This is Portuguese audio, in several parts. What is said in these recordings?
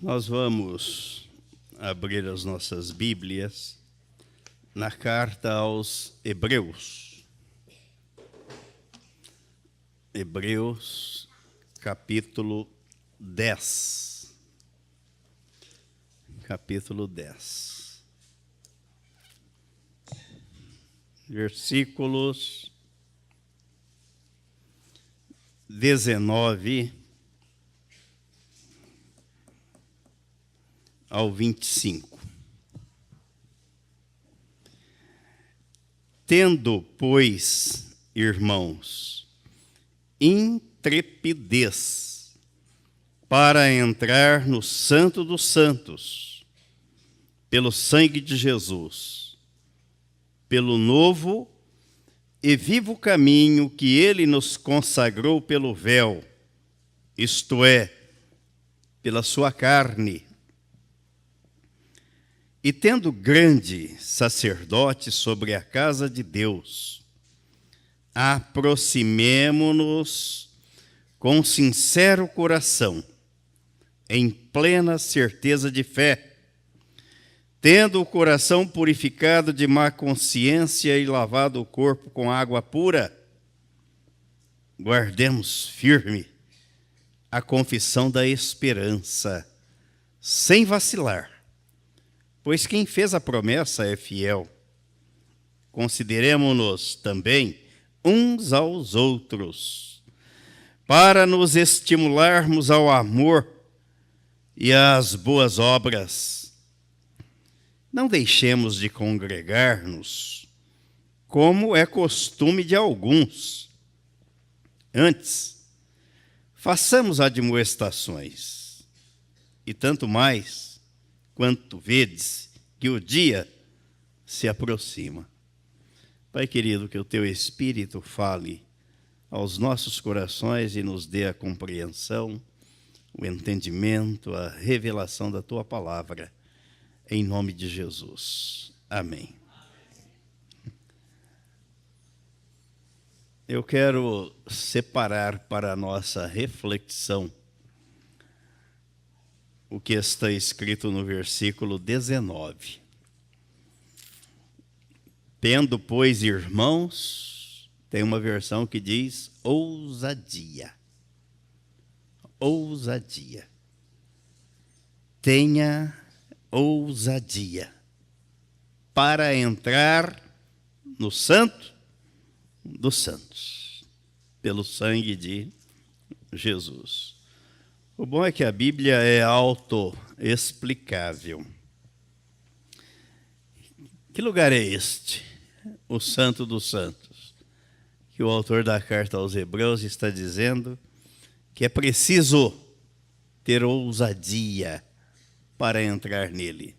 Nós vamos abrir as nossas Bíblias na carta aos Hebreus. Hebreus, capítulo 10. Capítulo 10. Versículos 19 ao 25. Tendo, pois, irmãos, intrepidez para entrar no Santo dos Santos, pelo sangue de Jesus, pelo novo e vivo caminho que ele nos consagrou pelo véu, isto é, pela sua carne. E tendo grande sacerdote sobre a casa de Deus, aproximemo-nos com sincero coração, em plena certeza de fé, tendo o coração purificado de má consciência e lavado o corpo com água pura, guardemos firme a confissão da esperança, sem vacilar. Pois quem fez a promessa é fiel. Consideremo-nos também uns aos outros, para nos estimularmos ao amor e às boas obras. Não deixemos de congregar-nos, como é costume de alguns. Antes, façamos admoestações, e tanto mais, quanto vedes que o dia se aproxima. Pai querido, que o teu Espírito fale aos nossos corações e nos dê a compreensão, o entendimento, a revelação da tua palavra, em nome de Jesus. Amém. Eu quero separar para a nossa reflexão o que está escrito no versículo 19. Tendo, pois, irmãos, tem uma versão que diz ousadia. Ousadia. Tenha ousadia para entrar no Santo dos Santos, pelo sangue de Jesus. O bom é que a Bíblia é autoexplicável. Que lugar é este? O Santo dos Santos. Que o autor da carta aos Hebreus está dizendo que é preciso ter ousadia para entrar nele.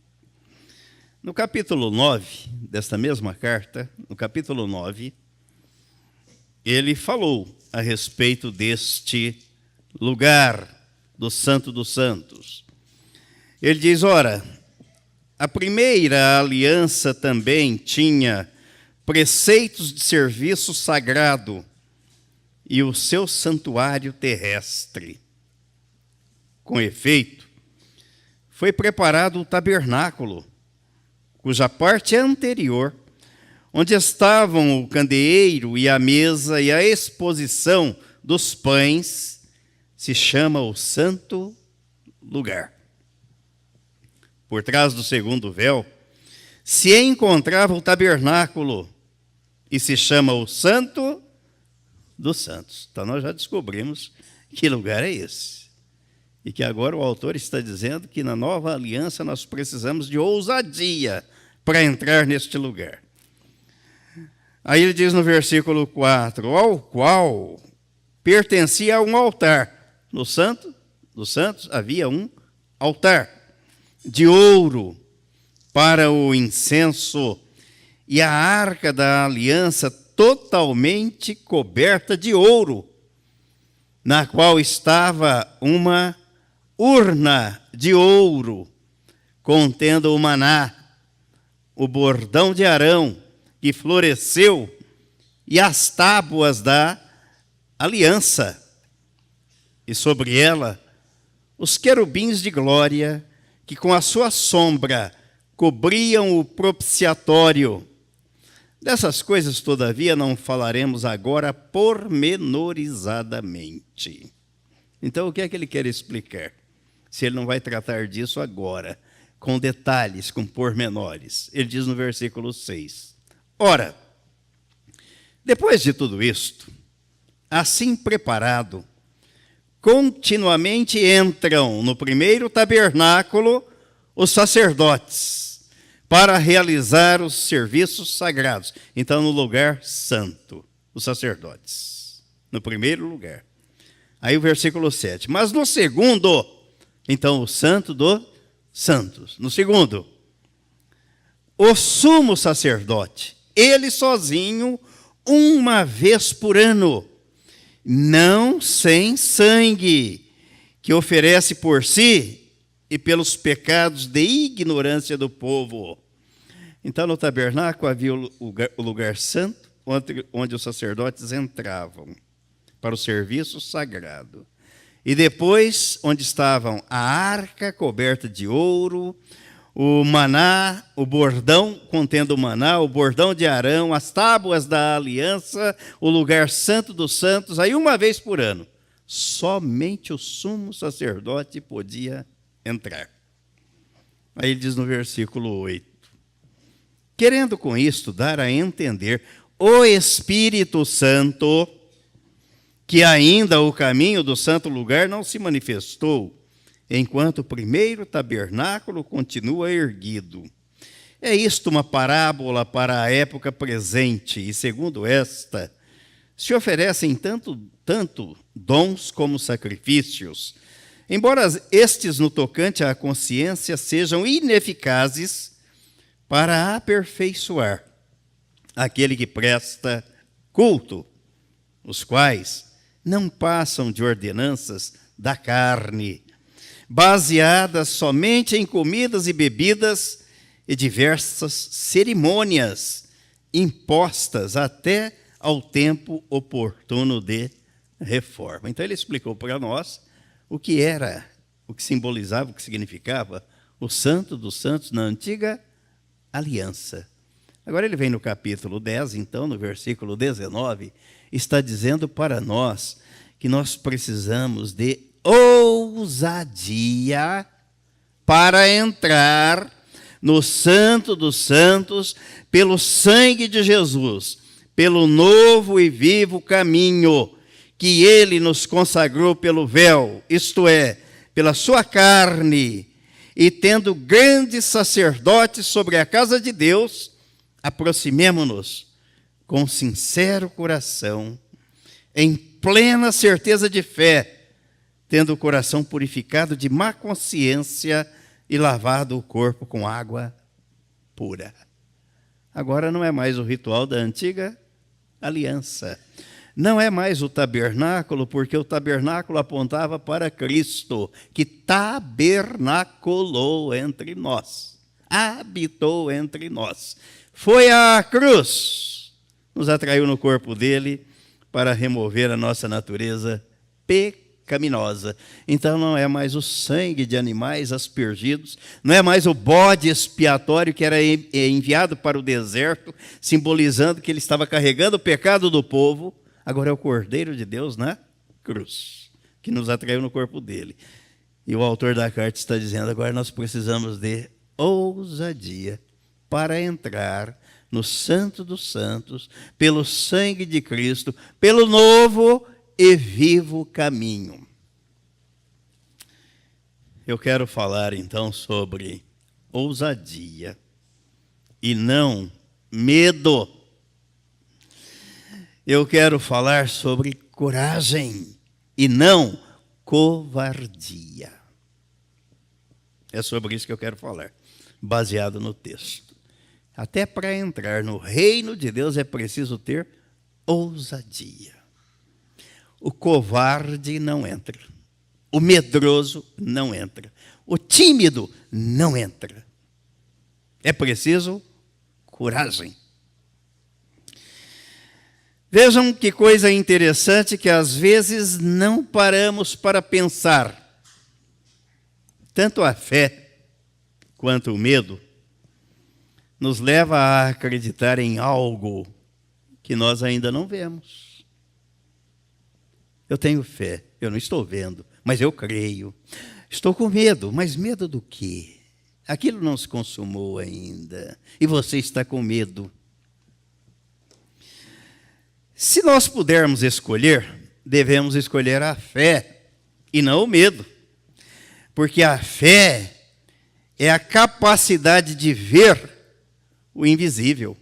No capítulo 9 desta mesma carta, no capítulo 9, ele falou a respeito deste lugar do Santo dos Santos. Ele diz, ora, a primeira aliança também tinha preceitos de serviço sagrado e o seu santuário terrestre. Com efeito, foi preparado o tabernáculo, cuja parte anterior, onde estavam o candeeiro e a mesa e a exposição dos pães, se chama o Santo Lugar. Por trás do segundo véu se encontrava o tabernáculo e se chama o Santo dos Santos. Então nós já descobrimos que lugar é esse. E que agora o autor está dizendo que na nova aliança nós precisamos de ousadia para entrar neste lugar. Aí ele diz no versículo 4, ao qual pertencia a um altar. No Santo dos Santos havia um altar de ouro para o incenso e a arca da aliança totalmente coberta de ouro, na qual estava uma urna de ouro contendo o maná, o bordão de Arão que floresceu e as tábuas da aliança. E sobre ela os querubins de glória, que com a sua sombra cobriam o propiciatório. Dessas coisas, todavia, não falaremos agora pormenorizadamente. Então, o que é que ele quer explicar? Se ele não vai tratar disso agora, com detalhes, com pormenores. Ele diz no versículo 6. Ora, depois de tudo isto, assim preparado, continuamente entram no primeiro tabernáculo os sacerdotes, para realizar os serviços sagrados. Então, no lugar santo, os sacerdotes, no primeiro lugar. Aí o versículo 7. Mas no segundo, então o santo dos santos. No segundo, o sumo sacerdote, ele sozinho, uma vez por ano, não sem sangue, que oferece por si e pelos pecados de ignorância do povo. Então, no tabernáculo havia o lugar santo, onde os sacerdotes entravam para o serviço sagrado. E depois, onde estavam a arca coberta de ouro, o maná, o bordão contendo o maná, o bordão de Arão, as tábuas da aliança, o lugar santo dos santos, aí uma vez por ano. Somente o sumo sacerdote podia entrar. Aí ele diz no versículo 8. Querendo com isto dar a entender o Espírito Santo, que ainda o caminho do santo lugar não se manifestou, enquanto o primeiro tabernáculo continua erguido. É isto uma parábola para a época presente, e segundo esta, se oferecem tanto dons como sacrifícios, embora estes no tocante à consciência sejam ineficazes para aperfeiçoar aquele que presta culto, os quais não passam de ordenanças da carne, baseadas somente em comidas e bebidas e diversas cerimônias impostas até ao tempo oportuno de reforma. Então ele explicou para nós o que era, o que simbolizava, o que significava o Santo dos Santos na antiga aliança. Agora ele vem no capítulo 10, então, no versículo 19, está dizendo para nós que nós precisamos de ousadia para entrar no Santo dos Santos pelo sangue de Jesus, pelo novo e vivo caminho que ele nos consagrou pelo véu, isto é, pela sua carne, e tendo grandes sacerdotes sobre a casa de Deus, aproximemo-nos com sincero coração, em plena certeza de fé, tendo o coração purificado de má consciência e lavado o corpo com água pura. Agora não é mais o ritual da antiga aliança. Não é mais o tabernáculo, porque o tabernáculo apontava para Cristo, que tabernaculou entre nós, habitou entre nós. Foi à cruz, nos atraiu no corpo dele para remover a nossa natureza pecaminosa. Então não é mais o sangue de animais aspergidos, não é mais o bode expiatório que era enviado para o deserto, simbolizando que ele estava carregando o pecado do povo. Agora é o Cordeiro de Deus na cruz, que nos atraiu no corpo dele. E o autor da carta está dizendo, agora nós precisamos de ousadia para entrar no Santo dos Santos, pelo sangue de Cristo, pelo novo e vivo caminho. Eu quero falar então sobre ousadia e não medo. Eu quero falar sobre coragem e não covardia. É sobre isso que eu quero falar, baseado no texto. Até para entrar no reino de Deus é preciso ter ousadia. O covarde não entra. O medroso não entra. O tímido não entra. É preciso coragem. Vejam que coisa interessante que às vezes não paramos para pensar. Tanto a fé quanto o medo nos leva a acreditar em algo que nós ainda não vemos. Eu tenho fé, eu não estou vendo, mas eu creio. Estou com medo, mas medo do quê? Aquilo não se consumou ainda, e você está com medo. Se nós pudermos escolher, devemos escolher a fé e não o medo. Porque a fé é a capacidade de ver o invisível,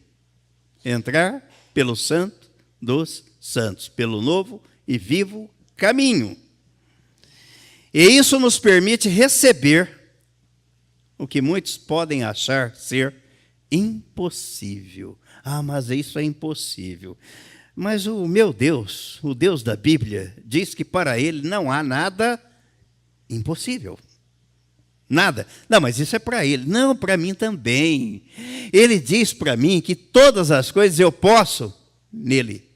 entrar pelo Santo dos Santos, pelo novo e vivo caminho. E isso nos permite receber o que muitos podem achar ser impossível. Ah, mas isso é impossível. Mas o meu Deus, o Deus da Bíblia, diz que para ele não há nada impossível. Nada. Não, mas isso é para ele. Não, para mim também. Ele diz para mim que todas as coisas eu posso nele.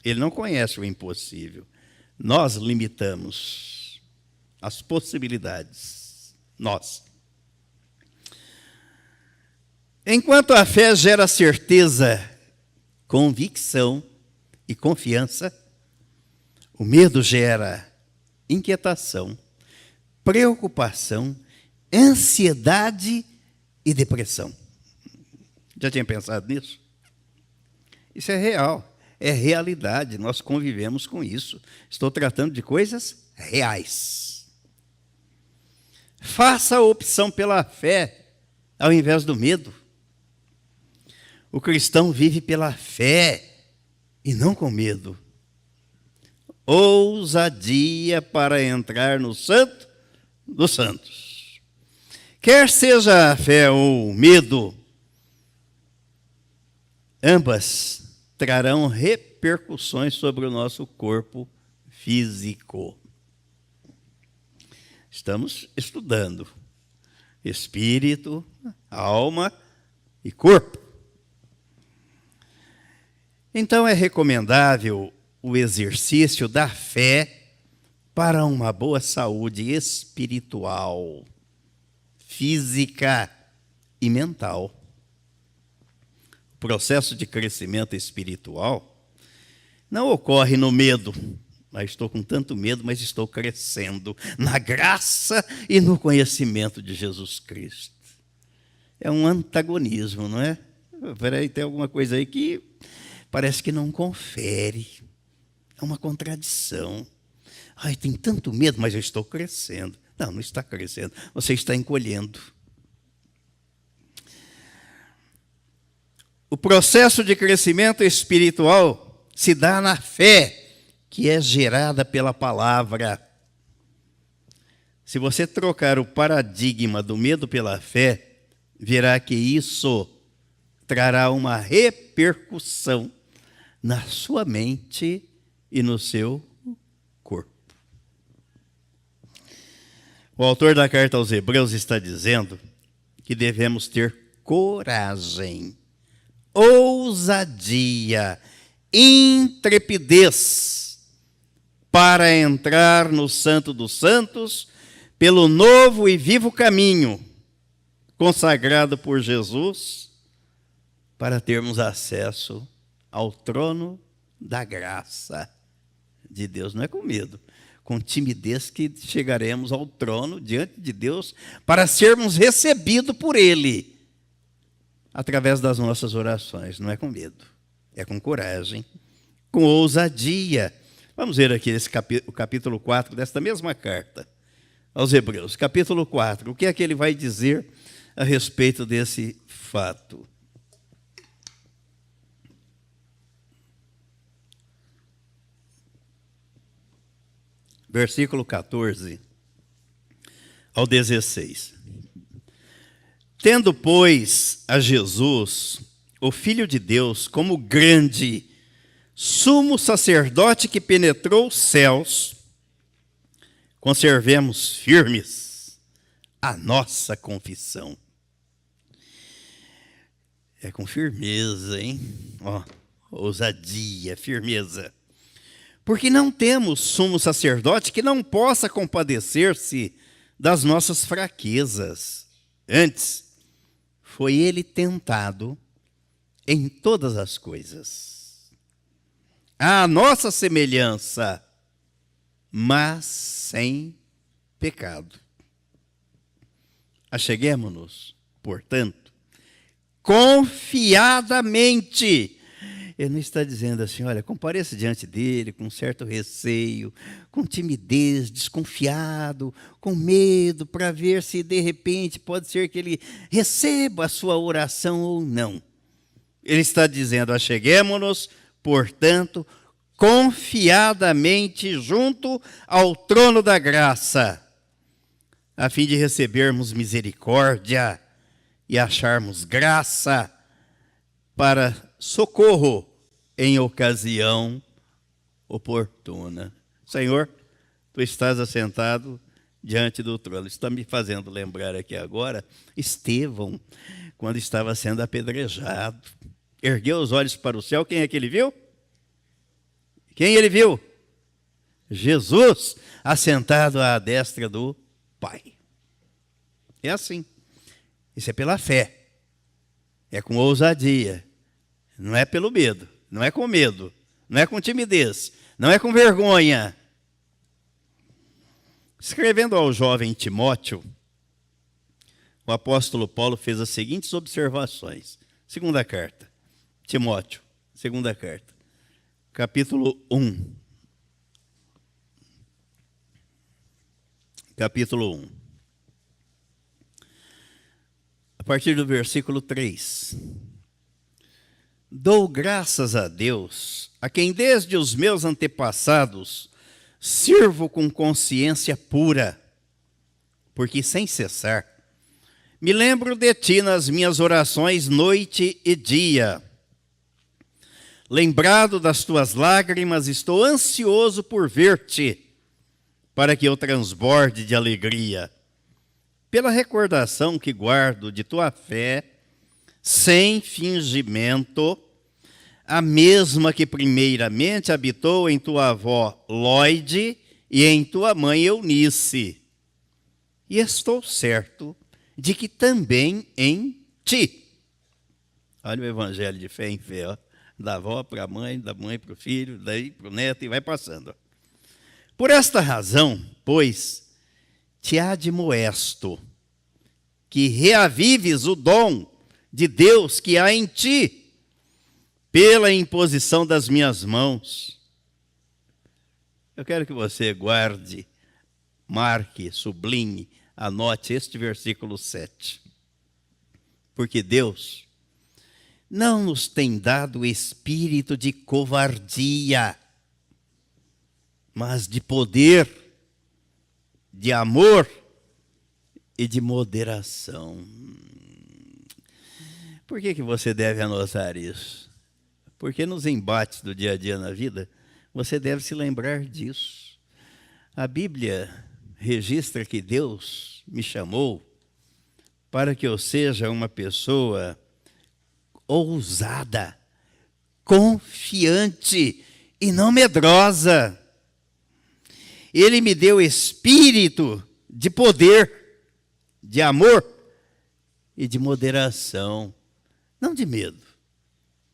Ele não conhece o impossível. Nós limitamos as possibilidades. Nós. Enquanto a fé gera certeza, convicção e confiança, o medo gera inquietação, preocupação, ansiedade e depressão. Já tinha pensado nisso? Isso é real, é realidade, nós convivemos com isso. Estou tratando de coisas reais. Faça a opção pela fé ao invés do medo. O cristão vive pela fé e não com medo. Ousadia para entrar no Santo dos Santos. Quer seja a fé ou o medo, ambas trarão repercussões sobre o nosso corpo físico. Estamos estudando espírito, alma e corpo. Então é recomendável o exercício da fé para uma boa saúde espiritual, física e mental. O processo de crescimento espiritual não ocorre no medo. Estou com tanto medo, mas estou crescendo na graça e no conhecimento de Jesus Cristo. É um antagonismo, não é? Peraí, tem alguma coisa aí que parece que não confere. É uma contradição. Ai, tem tanto medo, mas eu estou crescendo. Não, não está crescendo. Você está encolhendo. O processo de crescimento espiritual se dá na fé, que é gerada pela palavra. Se você trocar o paradigma do medo pela fé, verá que isso trará uma repercussão na sua mente e no seu corpo. O autor da carta aos Hebreus está dizendo que devemos ter coragem, ousadia, intrepidez para entrar no Santo dos Santos pelo novo e vivo caminho consagrado por Jesus para termos acesso ao trono da graça de Deus. Não é com medo, com timidez que chegaremos ao trono diante de Deus para sermos recebidos por Ele através das nossas orações. Não é com medo, é com coragem, com ousadia. Vamos ver aqui o capítulo 4 desta mesma carta aos Hebreus. Capítulo 4, o que é que ele vai dizer a respeito desse fato? Versículo 14 ao 16. Tendo, pois, a Jesus, o Filho de Deus, como grande sumo sacerdote que penetrou os céus, conservemos firmes a nossa confissão. É com firmeza, hein? Ousadia, firmeza. Porque não temos sumo sacerdote que não possa compadecer-se das nossas fraquezas. Antes, foi ele tentado em todas as coisas, à nossa semelhança, mas sem pecado. Acheguemo-nos, portanto, confiadamente. Ele não está dizendo assim, olha, compareça diante dele com certo receio, com timidez, desconfiado, com medo, para ver se de repente pode ser que ele receba a sua oração ou não. Ele está dizendo, acheguemo-nos, portanto, confiadamente junto ao trono da graça, a fim de recebermos misericórdia e acharmos graça para socorro em ocasião oportuna. Senhor, tu estás assentado diante do trono. Está me fazendo lembrar aqui agora Estevão, quando estava sendo apedrejado. Ergueu os olhos para o céu, quem é que ele viu? Quem ele viu? Jesus, assentado à destra do Pai. É assim. Isso é pela fé. É com ousadia. Não é pelo medo. Não é com medo. Não é com timidez. Não é com vergonha. Escrevendo ao jovem Timóteo, o apóstolo Paulo fez as seguintes observações. Segunda carta. Timóteo, segunda carta. Capítulo 1. Capítulo 1. A partir do versículo 3. Dou graças a Deus, a quem desde os meus antepassados sirvo com consciência pura, porque sem cessar me lembro de ti nas minhas orações noite e dia. Lembrado das tuas lágrimas, estou ansioso por ver-te, para que eu transborde de alegria, pela recordação que guardo de tua fé, sem fingimento, a mesma que primeiramente habitou em tua avó Lóide e em tua mãe Eunice. E estou certo de que também em ti. Olha o evangelho de fé em fé, ó. Da avó para a mãe, da mãe para o filho, daí para o neto e vai passando. Por esta razão, pois, te admoesto que reavives o dom de Deus que há em ti, pela imposição das minhas mãos. Eu quero que você guarde, marque, sublinhe, anote este versículo 7. Porque Deus não nos tem dado espírito de covardia, mas de poder, de amor e de moderação. Por que você deve anotar isso? Porque nos embates do dia a dia na vida, você deve se lembrar disso. A Bíblia registra que Deus me chamou para que eu seja uma pessoa ousada, confiante e não medrosa. Ele me deu espírito de poder, de amor e de moderação. Não de medo,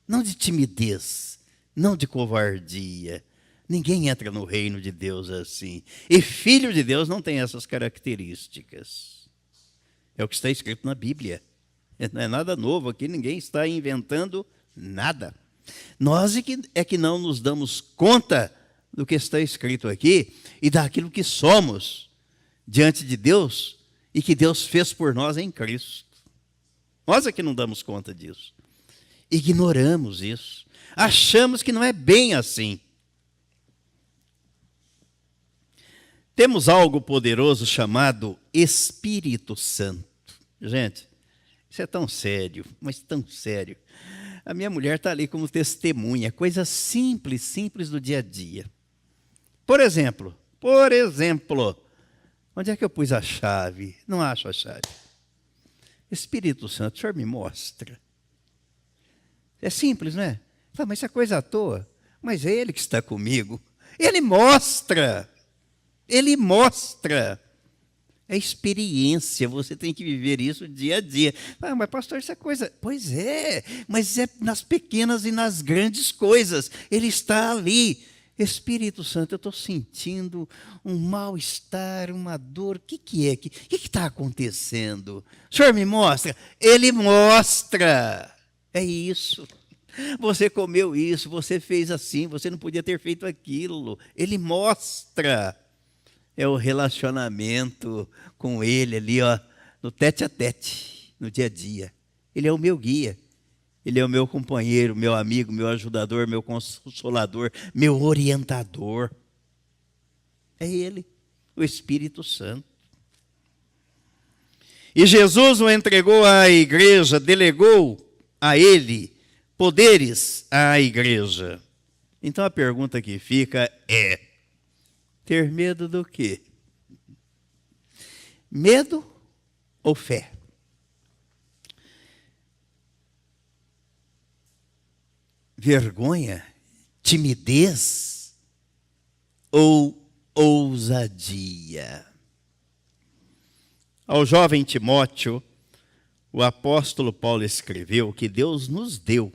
não de timidez, não de covardia. Ninguém entra no reino de Deus assim. E filho de Deus não tem essas características. É o que está escrito na Bíblia. Não é nada novo aqui, ninguém está inventando nada. Nós é que não nos damos conta do que está escrito aqui e daquilo que somos diante de Deus e que Deus fez por nós em Cristo. Nós é que não damos conta disso. Ignoramos isso. Achamos que não é bem assim. Temos algo poderoso chamado Espírito Santo. Gente, isso é tão sério, mas tão sério. A minha mulher está ali como testemunha, coisa simples, simples do dia a dia. Por exemplo, onde é que eu pus a chave? Não acho a chave. Espírito Santo, o senhor me mostra. É simples, não é? Fala, mas isso é coisa à toa. Mas é Ele que está comigo. Ele mostra. Ele mostra. É experiência, você tem que viver isso dia a dia. Ah, mas pastor, isso é coisa... Pois é, mas é nas pequenas e nas grandes coisas. Ele está ali. Espírito Santo, eu estou sentindo um mal-estar, uma dor. O que é? O que está acontecendo? O senhor me mostra? Ele mostra. É isso. Você comeu isso, você fez assim, você não podia ter feito aquilo. Ele mostra. É o relacionamento com Ele ali, ó, no tete a tete, no dia a dia. Ele é o meu guia, Ele é o meu companheiro, meu amigo, meu ajudador, meu consolador, meu orientador. É Ele, o Espírito Santo. E Jesus o entregou à igreja, delegou a Ele poderes à igreja. Então a pergunta que fica é: ter medo do quê? Medo ou fé? Vergonha, timidez ou ousadia? Ao jovem Timóteo, o apóstolo Paulo escreveu que Deus nos deu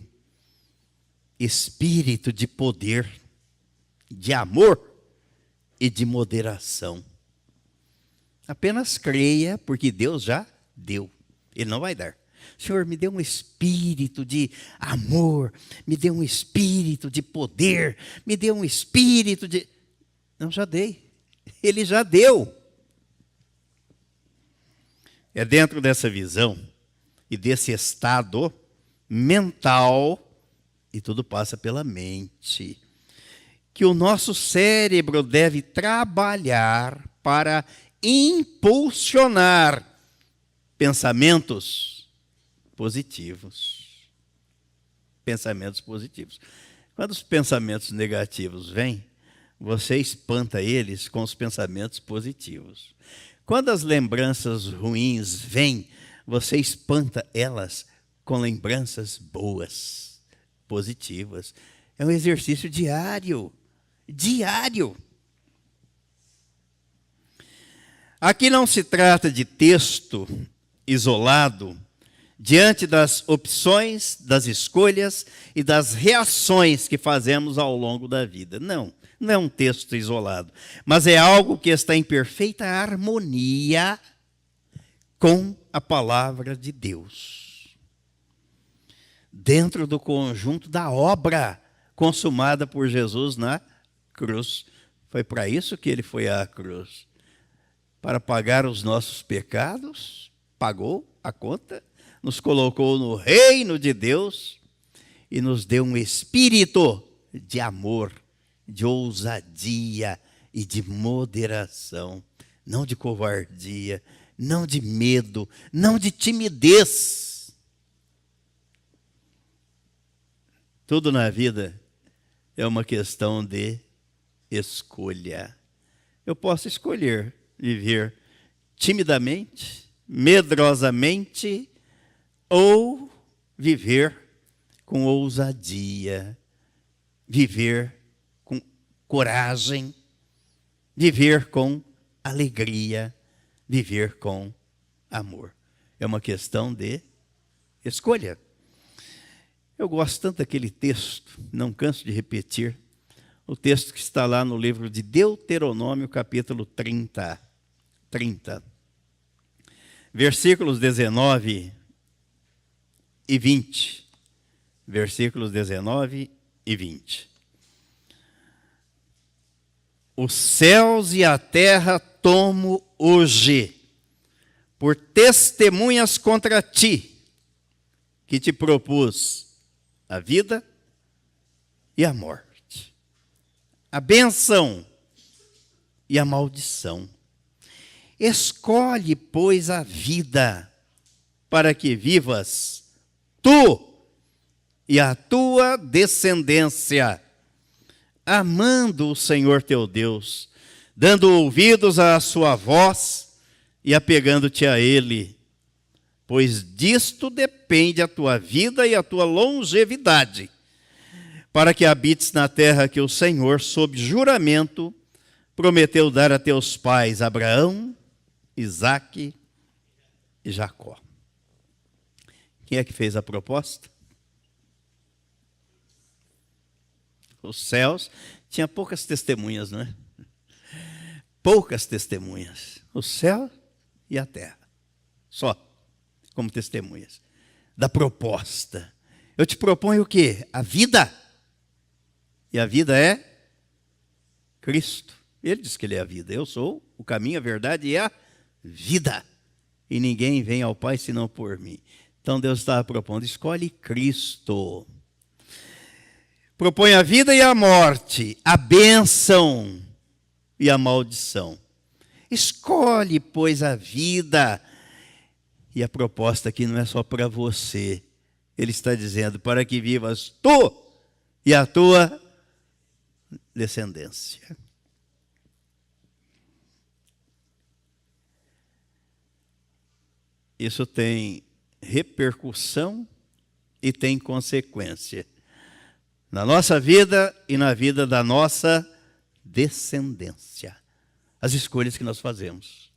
espírito de poder, de amor e de moderação. Apenas creia, porque Deus já deu. Ele não vai dar. Senhor, me dê um espírito de amor, me dê um espírito de poder, me dê um espírito de... Não, já dei. Ele já deu. É dentro dessa visão e desse estado mental, e tudo passa pela mente, que o nosso cérebro deve trabalhar para impulsionar pensamentos positivos. Pensamentos positivos. Quando os pensamentos negativos vêm, você espanta eles com os pensamentos positivos. Quando as lembranças ruins vêm, você espanta elas com lembranças boas, positivas. É um exercício diário. Diário. Aqui não se trata de texto isolado diante das opções, das escolhas e das reações que fazemos ao longo da vida. Não, não é um texto isolado, mas é algo que está em perfeita harmonia com a palavra de Deus. Dentro do conjunto da obra consumada por Jesus na cruz. Foi para isso que ele foi à cruz. Para pagar os nossos pecados, pagou a conta, nos colocou no reino de Deus e nos deu um espírito de amor, de ousadia e de moderação, não de covardia, não de medo, não de timidez. Tudo na vida é uma questão de escolha. Eu posso escolher viver timidamente, medrosamente, ou viver com ousadia, viver com coragem, viver com alegria, viver com amor. É uma questão de escolha. Eu gosto tanto daquele texto, não canso de repetir, o texto que está lá no livro de Deuteronômio, capítulo 30. Versículos 19 e 20. Versículos 19 e 20. Os céus e a terra tomo hoje por testemunhas contra ti, que te propus a vida e a morte, a bênção e a maldição. Escolhe, pois, a vida, para que vivas tu e a tua descendência, amando o Senhor teu Deus, dando ouvidos à sua voz e apegando-te a Ele, pois disto depende a tua vida e a tua longevidade, para que habites na terra que o Senhor, sob juramento, prometeu dar a teus pais Abraão, Isaque e Jacó. Quem é que fez a proposta? Os céus. Tinha poucas testemunhas, não é? Poucas testemunhas. O céu e a terra. Só como testemunhas da proposta. Eu te proponho o quê? A vida. E a vida é Cristo. Ele diz que ele é a vida. Eu sou o caminho, a verdade e a vida. E ninguém vem ao Pai senão por mim. Então Deus estava propondo, escolhe Cristo. Propõe a vida e a morte, a bênção e a maldição. Escolhe, pois, a vida. E a proposta aqui não é só para você. Ele está dizendo, para que vivas tu e a tua descendência. Isso tem repercussão e tem consequência na nossa vida e na vida da nossa descendência. As escolhas que nós fazemos.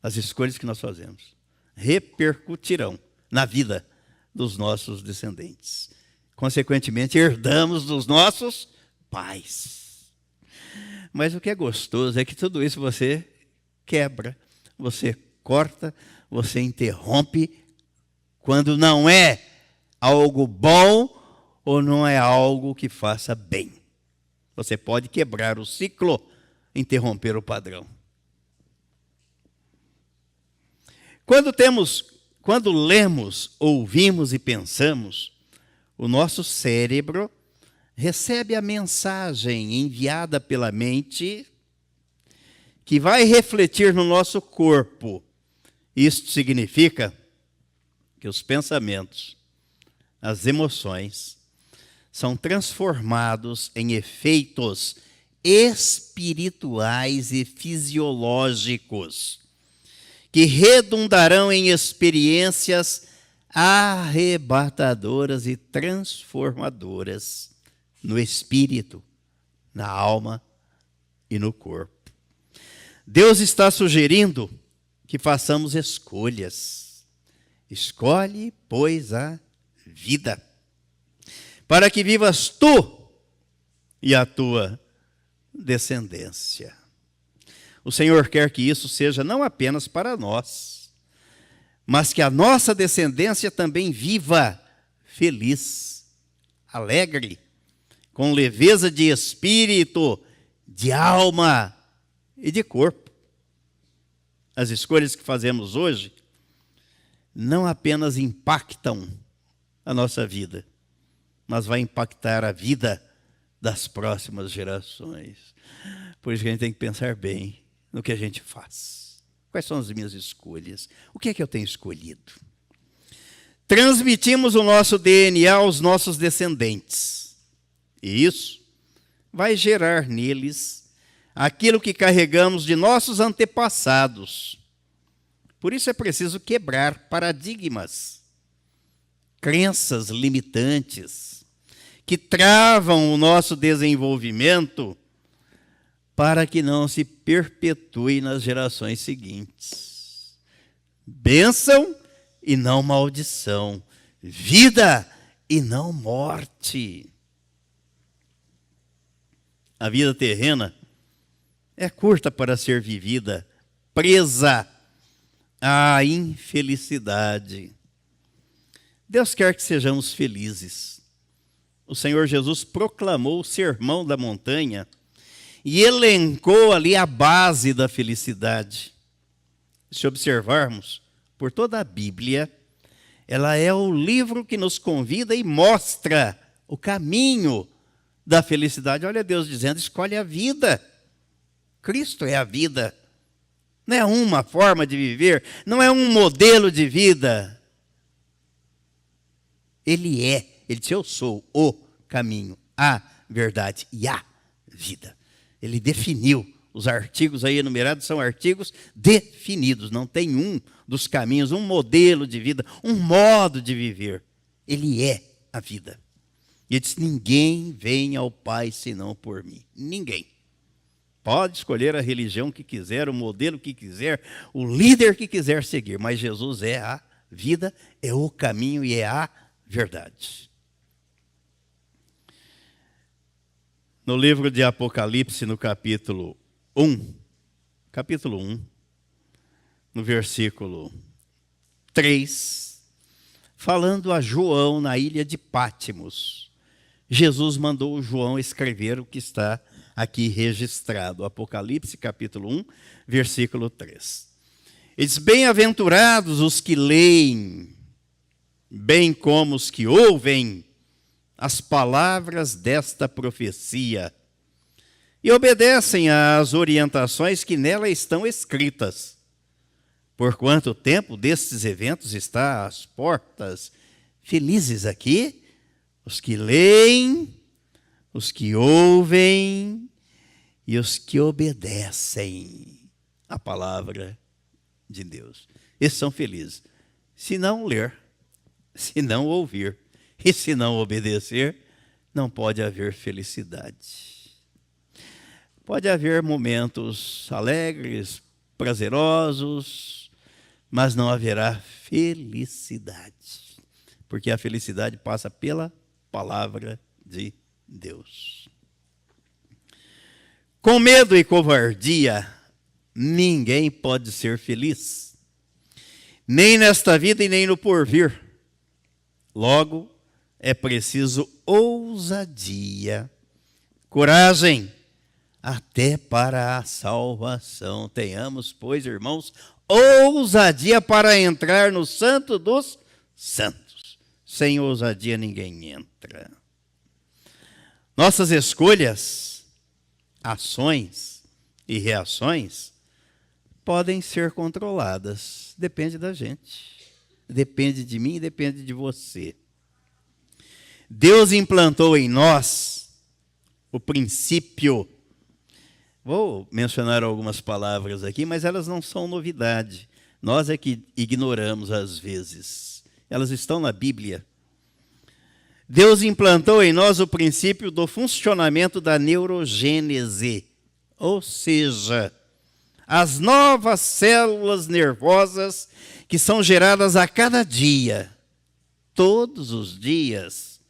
As escolhas que nós fazemos repercutirão na vida dos nossos descendentes. Consequentemente, herdamos dos nossos pais. Mas o que é gostoso é que tudo isso você quebra, você corta, você interrompe quando não é algo bom ou não é algo que faça bem. Você pode quebrar o ciclo, interromper o padrão. Quando lemos, ouvimos e pensamos, o nosso cérebro recebe a mensagem enviada pela mente que vai refletir no nosso corpo. Isto significa que os pensamentos, as emoções, são transformados em efeitos espirituais e fisiológicos que redundarão em experiências arrebatadoras e transformadoras no espírito, na alma e no corpo. Deus está sugerindo que façamos escolhas. Escolhe, pois, a vida, para que vivas tu e a tua descendência. O Senhor quer que isso seja não apenas para nós, mas que a nossa descendência também viva feliz, alegre, com leveza de espírito, de alma e de corpo. As escolhas que fazemos hoje não apenas impactam a nossa vida, mas vai impactar a vida das próximas gerações. Por isso que a gente tem que pensar bem no que a gente faz. Quais são as minhas escolhas? O que é que eu tenho escolhido? Transmitimos o nosso DNA aos nossos descendentes. E isso vai gerar neles aquilo que carregamos de nossos antepassados. Por isso é preciso quebrar paradigmas, crenças limitantes, que travam o nosso desenvolvimento para que não se perpetue nas gerações seguintes. Bênção e não maldição, vida e não morte. A vida terrena é curta para ser vivida, presa à infelicidade. Deus quer que sejamos felizes. O Senhor Jesus proclamou o Sermão da Montanha e elencou ali a base da felicidade. Se observarmos, por toda a Bíblia, ela é o livro que nos convida e mostra o caminho da felicidade. Olha Deus dizendo, escolhe a vida. Cristo é a vida. Não é uma forma de viver, não é um modelo de vida. Ele é. Ele disse, eu sou o caminho, a verdade e a vida. Ele definiu. Os artigos aí enumerados são artigos definidos. Não tem um dos caminhos, um modelo de vida, um modo de viver. Ele é a vida. E ele disse, ninguém vem ao Pai senão por mim. Ninguém. Pode escolher a religião que quiser, o modelo que quiser, o líder que quiser seguir, mas Jesus é a vida, é o caminho e é a verdade. No livro de Apocalipse, no capítulo 1, no versículo 3, falando a João na ilha de Pátimos, Jesus mandou João escrever o que está aqui registrado. Apocalipse, capítulo 1, versículo 3. Ele diz: bem-aventurados os que leem, bem como os que ouvem as palavras desta profecia e obedecem às orientações que nela estão escritas. Porquanto o tempo destes eventos está às portas. Felizes aqui os que leem, os que ouvem e os que obedecem a palavra de Deus. Esses são felizes. Se não ler, se não ouvir e se não obedecer, não pode haver felicidade. Pode haver momentos alegres, prazerosos, mas não haverá felicidade, porque a felicidade passa pela palavra de Deus. Com medo e covardia, ninguém pode ser feliz, nem nesta vida e nem no porvir. Logo, é preciso ousadia, coragem, até para a salvação. Tenhamos, pois, irmãos, ousadia para entrar no Santo dos Santos. Sem ousadia ninguém entra. Nossas escolhas, ações e reações podem ser controladas. Depende da gente. Depende de mim e depende de você. Deus implantou em nós o princípio. Vou mencionar algumas palavras aqui, mas elas não são novidade. Nós é que ignoramos às vezes. Elas estão na Bíblia. Deus implantou em nós o princípio do funcionamento da neurogênese, ou seja, as novas células nervosas que são geradas a cada dia, todos os dias,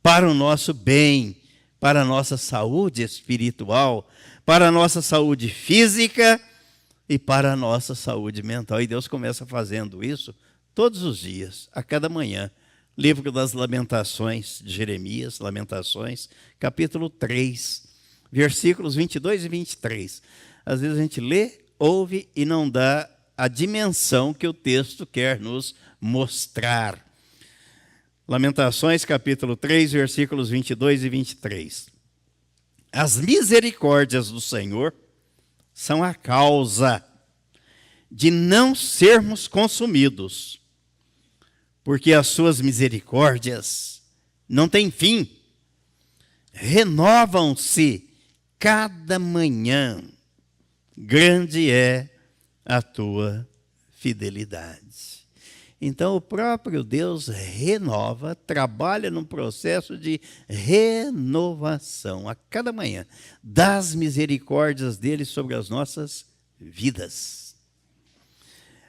para o nosso bem, para a nossa saúde espiritual, para a nossa saúde física e para a nossa saúde mental. E Deus começa fazendo isso todos os dias, a cada manhã. Livro das Lamentações de Jeremias, Lamentações, capítulo 3, versículos 22 e 23. Às vezes a gente lê, ouve e não dá a dimensão que o texto quer nos mostrar. Lamentações, capítulo 3, versículos 22 e 23. As misericórdias do Senhor são a causa de não sermos consumidos, porque as suas misericórdias não têm fim, renovam-se cada manhã, grande é a tua fidelidade. Então o próprio Deus renova, trabalha num processo de renovação a cada manhã, das misericórdias dele sobre as nossas vidas.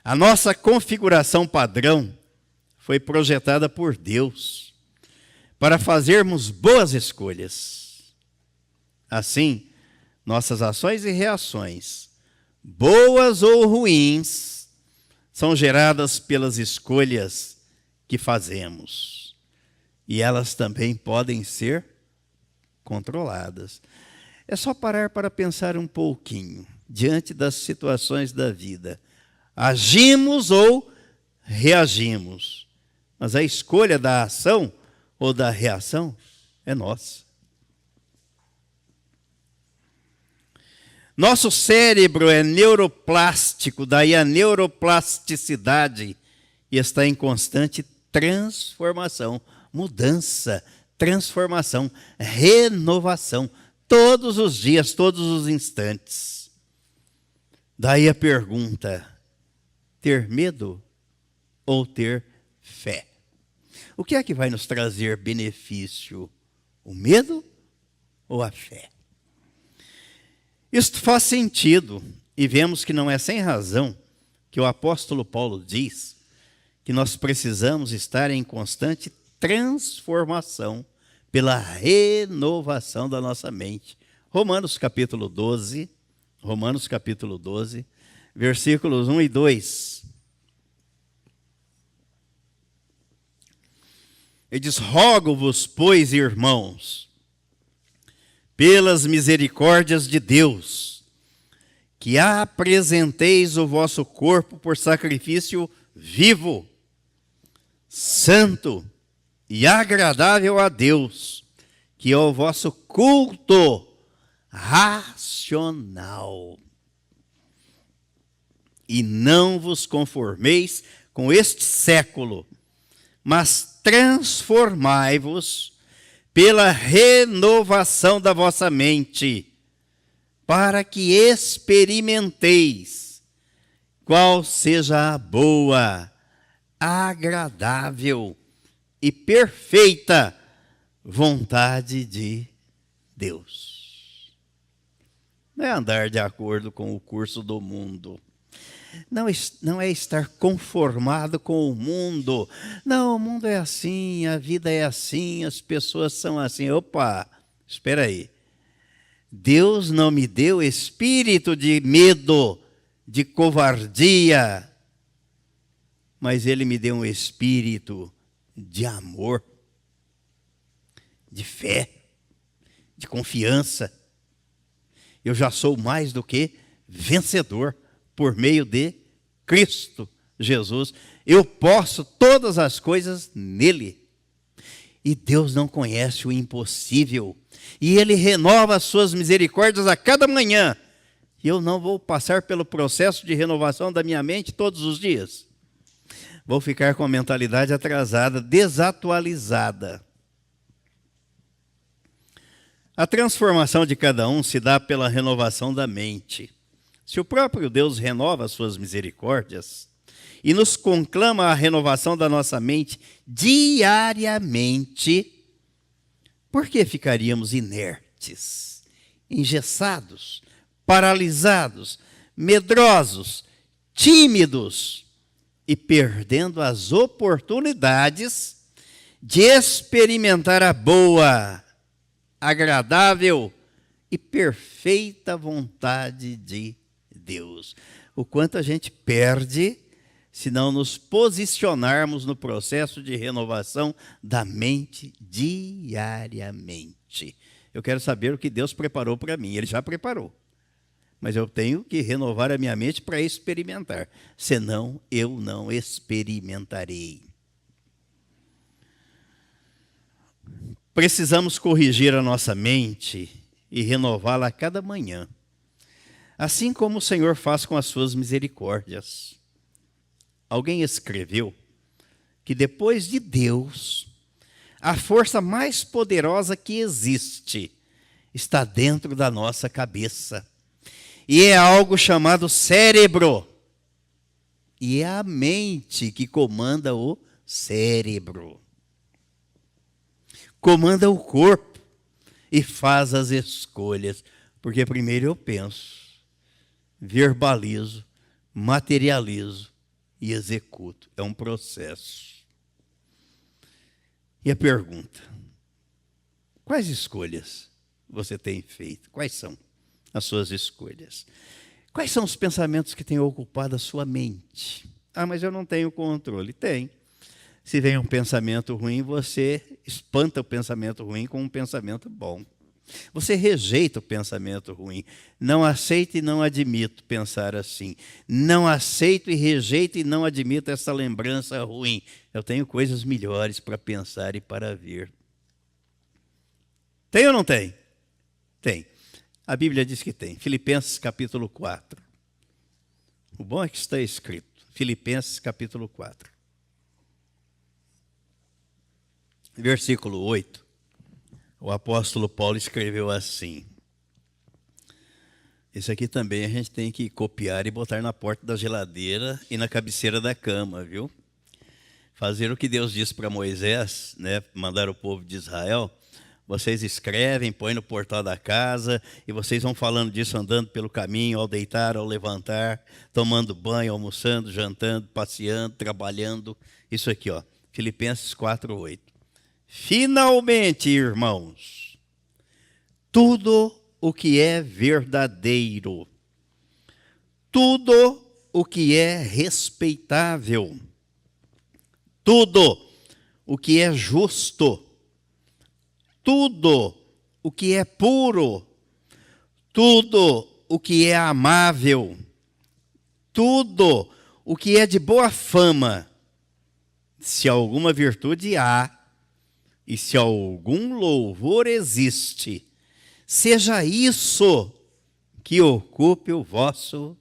A nossa configuração padrão foi projetada por Deus para fazermos boas escolhas. Assim, nossas ações e reações, boas ou ruins, são geradas pelas escolhas que fazemos. E elas também podem ser controladas. É só parar para pensar um pouquinho diante das situações da vida. Agimos ou reagimos. Mas a escolha da ação ou da reação é nossa. Nosso cérebro é neuroplástico, daí a neuroplasticidade, e está em constante transformação, mudança, transformação, renovação, todos os dias, todos os instantes. Daí a pergunta: ter medo ou ter fé? O que é que vai nos trazer benefício? O medo ou a fé? Isto faz sentido e vemos que não é sem razão que o apóstolo Paulo diz que nós precisamos estar em constante transformação pela renovação da nossa mente. Romanos capítulo 12, versículos 1 e 2. Ele diz: rogo-vos, pois, irmãos, pelas misericórdias de Deus, que apresenteis o vosso corpo por sacrifício vivo, santo e agradável a Deus, que é o vosso culto racional. E não vos conformeis com este século, mas transformai-vos pela renovação da vossa mente, para que experimenteis qual seja a boa, agradável e perfeita vontade de Deus. Não é andar de acordo com o curso do mundo. Não é estar conformado com o mundo. Não, o mundo é assim, a vida é assim, as pessoas são assim. Opa, espera aí. Deus não me deu espírito de medo, de covardia, mas Ele me deu um espírito de amor, de fé, de confiança. Eu já sou mais do que vencedor por meio de Cristo Jesus. Eu posso todas as coisas nele. E Deus não conhece o impossível. E Ele renova as suas misericórdias a cada manhã. E eu não vou passar pelo processo de renovação da minha mente todos os dias. Vou ficar com a mentalidade atrasada, desatualizada. A transformação de cada um se dá pela renovação da mente. Se o próprio Deus renova as suas misericórdias e nos conclama a renovação da nossa mente diariamente, por que ficaríamos inertes, engessados, paralisados, medrosos, tímidos e perdendo as oportunidades de experimentar a boa, agradável e perfeita vontade de Deus? O quanto a gente perde se não nos posicionarmos no processo de renovação da mente diariamente. Eu quero saber o que Deus preparou para mim. Ele já preparou. Mas eu tenho que renovar a minha mente para experimentar. Senão, eu não experimentarei. Precisamos corrigir a nossa mente e renová-la a cada manhã. Assim como o Senhor faz com as suas misericórdias. Alguém escreveu que depois de Deus, a força mais poderosa que existe está dentro da nossa cabeça. E é algo chamado cérebro. E é a mente que comanda o cérebro. Comanda o corpo e faz as escolhas. Porque primeiro eu penso, verbalizo, materializo e executo. É um processo. E a pergunta: quais escolhas você tem feito? Quais são as suas escolhas? Quais são os pensamentos que têm ocupado a sua mente? Ah, mas eu não tenho controle. Tem. Se vem um pensamento ruim, você espanta o pensamento ruim com um pensamento bom. Você rejeita o pensamento ruim. Não aceito e não admito pensar assim. Não aceito e rejeito e não admito essa lembrança ruim. Eu tenho coisas melhores para pensar e para ver. Tem ou não tem? Tem. A Bíblia diz que tem. Filipenses capítulo 4. O bom é que está escrito. Filipenses capítulo 4. Versículo 8. O apóstolo Paulo escreveu assim. Isso aqui também a gente tem que copiar e botar na porta da geladeira e na cabeceira da cama, viu? Fazer o que Deus disse para Moisés, né? Mandar o povo de Israel Vocês escrevem, põem no portal da casa, e vocês vão falando disso andando pelo caminho, ao deitar, ao levantar, tomando banho, almoçando, jantando, passeando, trabalhando. Isso aqui, ó, Filipenses 4:8. Finalmente, irmãos, tudo o que é verdadeiro, tudo o que é respeitável, tudo o que é justo, tudo o que é puro, tudo o que é amável, tudo o que é de boa fama, se alguma virtude há e se algum louvor existe, seja isso que ocupe o vosso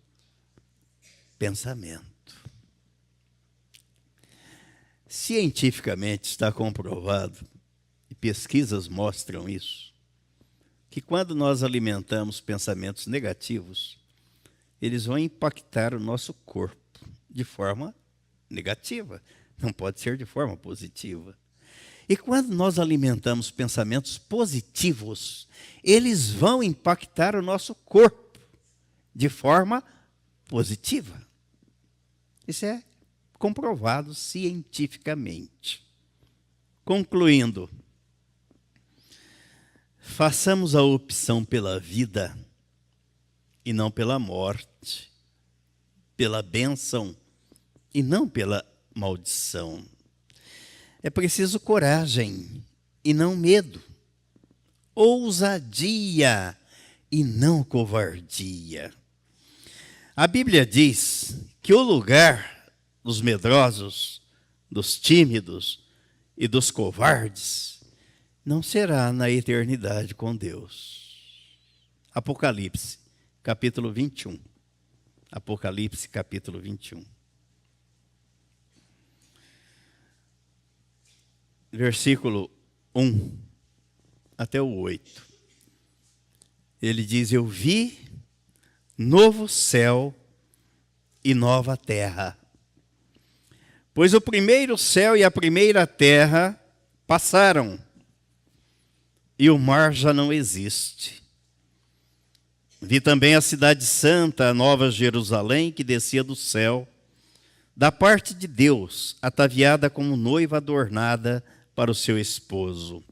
pensamento. Cientificamente está comprovado, e pesquisas mostram isso, que quando nós alimentamos pensamentos negativos, eles vão impactar o nosso corpo de forma negativa, não pode ser de forma positiva. E quando nós alimentamos pensamentos positivos, eles vão impactar o nosso corpo de forma positiva. Isso é comprovado cientificamente. Concluindo, façamos a opção pela vida e não pela morte, pela bênção e não pela maldição. É preciso coragem e não medo, ousadia e não covardia. A Bíblia diz que o lugar dos medrosos, dos tímidos e dos covardes não será na eternidade com Deus. Apocalipse, capítulo 21. Apocalipse, capítulo 21. Versículo 1 até o 8. Ele diz: eu vi novo céu e nova terra, pois o primeiro céu e a primeira terra passaram, e o mar já não existe. Vi também a cidade santa, a nova Jerusalém, que descia do céu, da parte de Deus, ataviada como noiva adornada para o seu esposo.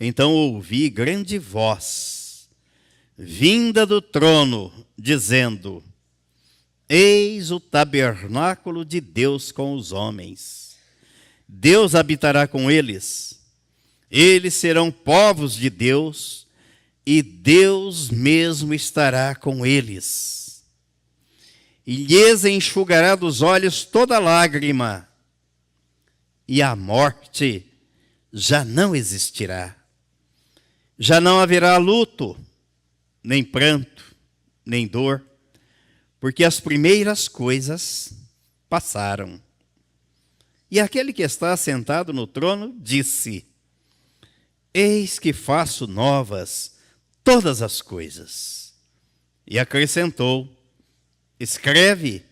Então ouvi grande voz, vinda do trono, dizendo: eis o tabernáculo de Deus com os homens. Deus habitará com eles. Eles serão povos de Deus, e Deus mesmo estará com eles. E lhes enxugará dos olhos toda lágrima, e a morte já não existirá. Já não haverá luto, nem pranto, nem dor, porque as primeiras coisas passaram. E aquele que está assentado no trono disse: eis que faço novas todas as coisas. E acrescentou: escreve,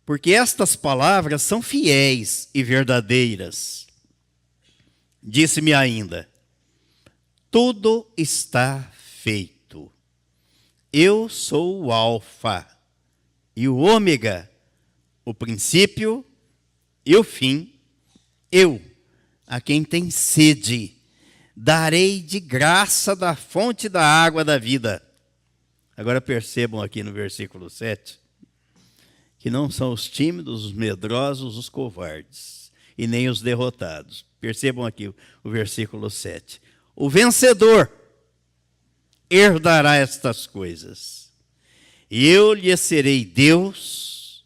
porque estas palavras são fiéis e verdadeiras. Disse-me ainda: tudo está feito. Eu sou o Alfa e o Ômega, o princípio e o fim. Eu, a quem tem sede, darei de graça da fonte da água da vida. Agora percebam aqui no versículo 7, que não são os tímidos, os medrosos, os covardes, e nem os derrotados. Percebam aqui o versículo 7. O vencedor herdará estas coisas, e eu lhe serei Deus,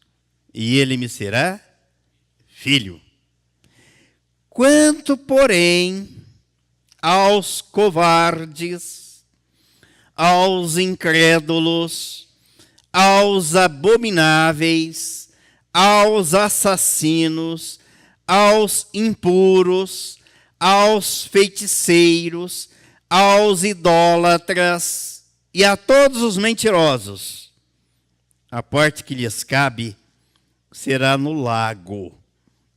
e ele me será filho. Quanto, porém, aos covardes, aos incrédulos, aos abomináveis, aos assassinos, aos impuros, aos feiticeiros, aos idólatras e a todos os mentirosos, a parte que lhes cabe será no lago,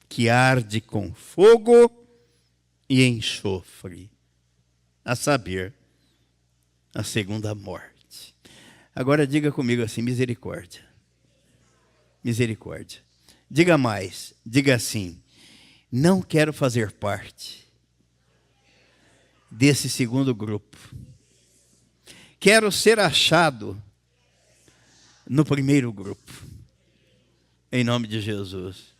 que arde com fogo e enxofre, a saber, a segunda morte. Agora diga comigo assim: misericórdia. Misericórdia. Diga mais, diga assim: não quero fazer parte desse segundo grupo. Quero ser achado no primeiro grupo. Em nome de Jesus.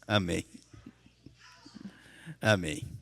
Amém. Amém.